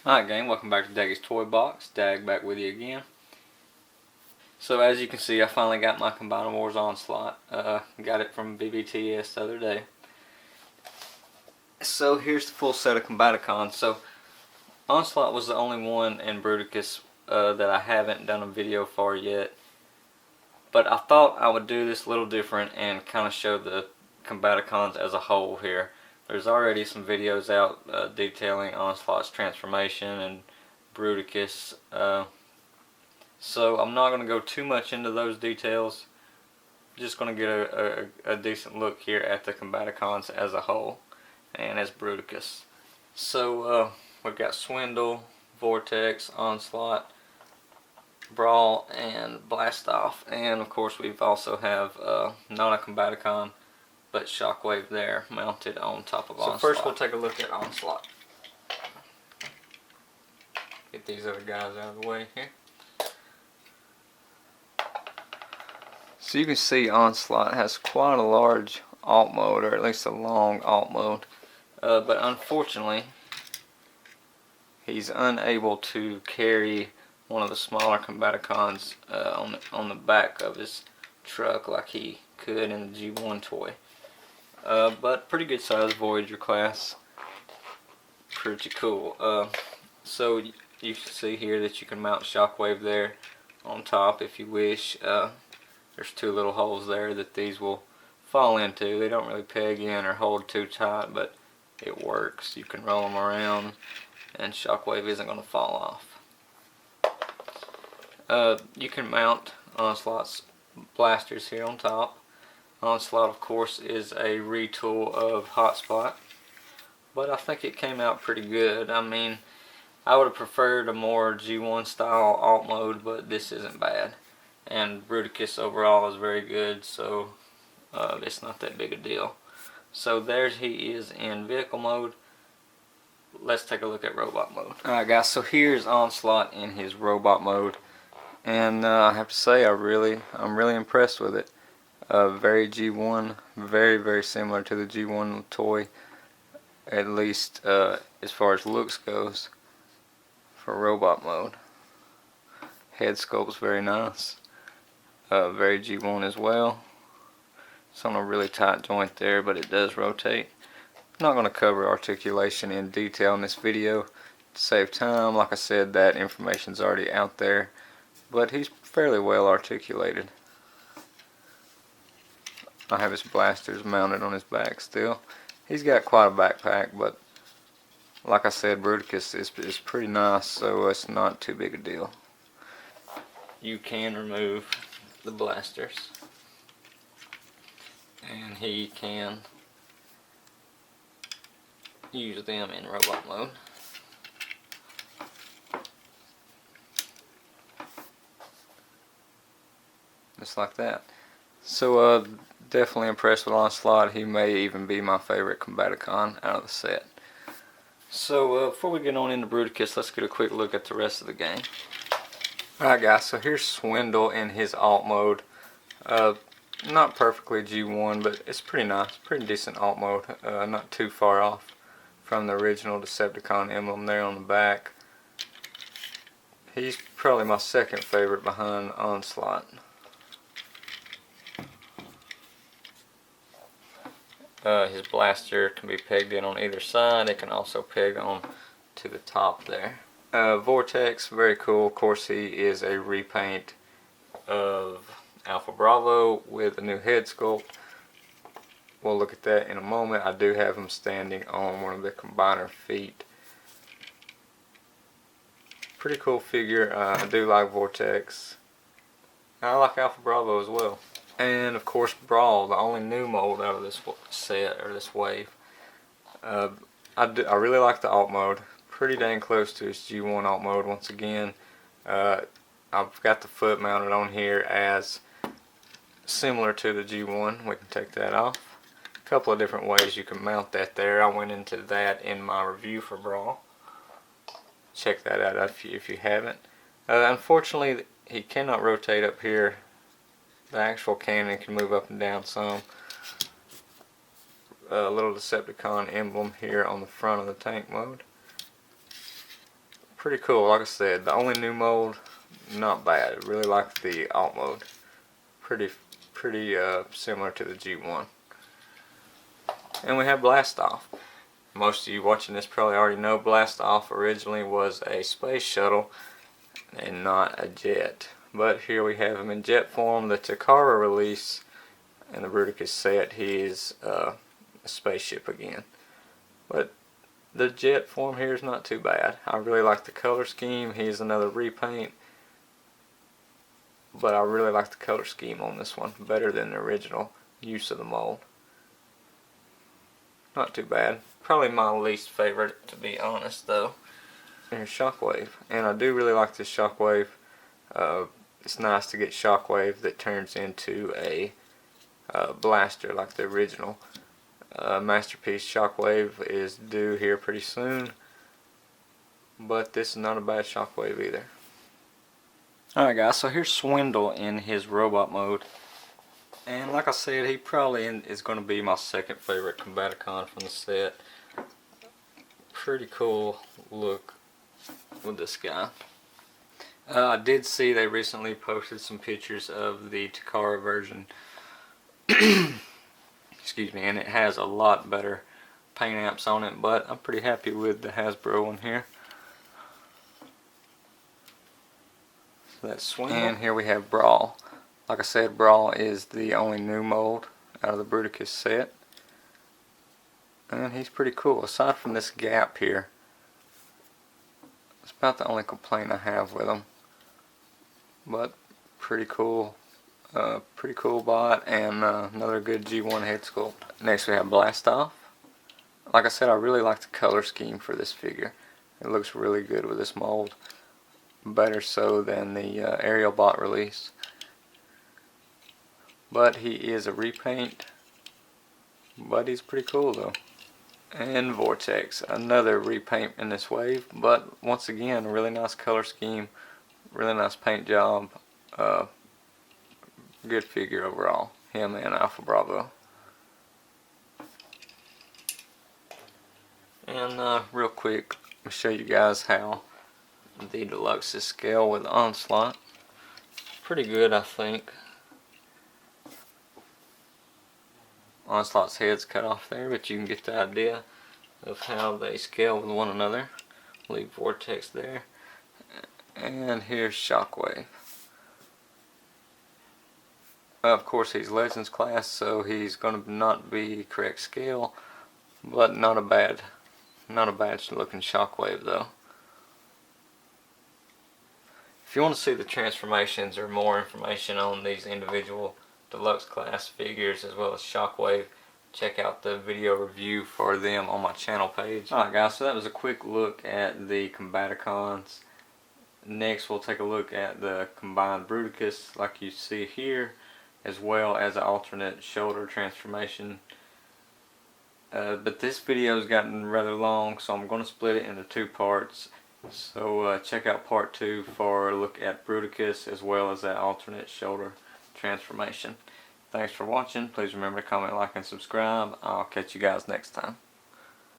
Alright gang, welcome back to Daggy's Toy Box. Dag back with you again. So as you can see, I finally got my Combiner Wars Onslaught. Got it from BBTS the other day. So here's the full set of Combaticons. So Onslaught was the only one in Bruticus that I haven't done a video for yet. But I thought I would do this a little different and kind of show the Combaticons as a whole here. There's already some videos out detailing Onslaught's transformation and Bruticus. So I'm not going to go too much into those details. Just going to get a decent look here at the Combaticons as a whole and as Bruticus. So we've got Swindle, Vortex, Onslaught, Brawl, and Blastoff, and of course we also have not a Combaticon but Shockwave there mounted on top of Onslaught. So first we'll take a look at Onslaught. Get these other guys out of the way here. So you can see Onslaught has quite a large alt mode, or at least a long alt mode, but unfortunately he's unable to carry one of the smaller Combaticons on the back of his truck like he could in the G1 toy. But pretty good size Voyager class. Pretty cool. So you can see here that you can mount Shockwave there on top if you wish. There's two little holes there that these will fall into. They don't really peg in or hold too tight, but it works. You can roll them around and Shockwave isn't going to fall off. You can mount Onslaught's blasters here on top. Onslaught, of course, is a retool of Hotspot, but I think it came out pretty good. I mean, I would have preferred a more G1 style alt mode, but this isn't bad. And Bruticus overall is very good, so it's not that big a deal. So there he is in vehicle mode. Let's take a look at robot mode. Alright guys, so here's Onslaught in his robot mode, and I have to say I'm really impressed with it. Very G1, very similar to the G1 toy, at least as far as looks goes for robot mode. Head sculpt's very nice, very G1 as well. It's on a really tight joint there, but it does rotate. I'm not going to cover articulation in detail in this video to save time. Like I said, that information's already out there, but he's fairly well articulated. I have his blasters mounted on his back still. He's got quite a backpack, but like I said, Bruticus is pretty nice, so it's not too big a deal. You can remove the blasters, and he can use them in robot mode. Just like that. So definitely impressed with Onslaught. He may even be my favorite Combaticon out of the set. So before we get on into Bruticus, let's get a quick look at the rest of the game. Alright guys, so here's Swindle in his alt mode. Not perfectly G1, but it's pretty nice, pretty decent alt mode. Not too far off from the original Decepticon emblem there on the back. He's probably my second favorite behind Onslaught. His blaster can be pegged in on either side. It can also peg on to the top there. Vortex, very cool. Of course, he is a repaint of Alpha Bravo with a new head sculpt. We'll look at that in a moment. I do have him standing on one of the combiner feet. Pretty cool figure. I do like Vortex. I like Alpha Bravo as well. And of course Brawl, the only new mold out of this set, or this wave. I really like the alt mode. Pretty dang close to its G1 alt mode once again. I've got the foot mounted on here as similar to the G1. We can take that off. A couple of different ways you can mount that there. I went into that in my review for Brawl. Check that out if you haven't. Unfortunately, he cannot rotate up here. The actual cannon can move up and down some. A little Decepticon emblem here on the front of the tank mode. pretty cool. Like I said, the only new mode, not bad. Really like the alt mode. Pretty similar to the G1. And we have Blast Off. Most of you watching this probably already know Blast Off originally was a space shuttle and not a jet. But here we have him in jet form. The Takara release and the Bruticus set, he is a spaceship again. But the jet form here is not too bad. I really like the color scheme. He's another repaint. But I really like the color scheme on this one. Better than the original use of the mold. Not too bad. Probably my least favorite, to be honest, though. Here's Shockwave. And I do really like this Shockwave. It's nice to get Shockwave that turns into a blaster like the original. Masterpiece Shockwave is due here pretty soon. But this is not a bad Shockwave either. Alright guys, so here's Swindle in his robot mode. And like I said, he probably is going to be my second favorite Combaticon from the set. Pretty cool look with this guy. I did see they recently posted some pictures of the Takara version. Excuse me, and it has a lot better paint amps on it, but I'm pretty happy with the Hasbro one here. So that's Swindle. And here we have Brawl. Like I said, Brawl is the only new mold out of the Bruticus set. And he's pretty cool. Aside from this gap here, it's about the only complaint I have with him. But pretty cool bot, and another good G1 head sculpt. Next we have Blast Off. Like I said, I really like the color scheme for this figure. It looks really good with this mold. Better so than the Aerial Bot release. But he is a repaint. But he's pretty cool though. And Vortex, another repaint in this wave, but once again, really nice color scheme, really nice paint job, good figure overall, him and Alpha Bravo. And real quick, I'll show you guys how the Deluxes scale with Onslaught. Pretty good, I think. Onslaught's head's cut off there, but you can get the idea of how they scale with one another. Leave Vortex there. And here's Shockwave. Of course, he's Legends class, so he's going to not be correct scale, but not a bad looking Shockwave though. If you want to see the transformations or more information on these individual Deluxe class figures as well as Shockwave, check out the video review for them on my channel page. Alright guys, so that was a quick look at the Combaticons. Next we'll take a look at the Combined Bruticus like you see here, as well as an alternate shoulder transformation. But this video has gotten rather long, so I'm going to split it into two parts. So check out part 2 for a look at Bruticus as well as that alternate shoulder transformation. Thanks for watching. Please remember to comment, like, and subscribe. I'll catch you guys next time.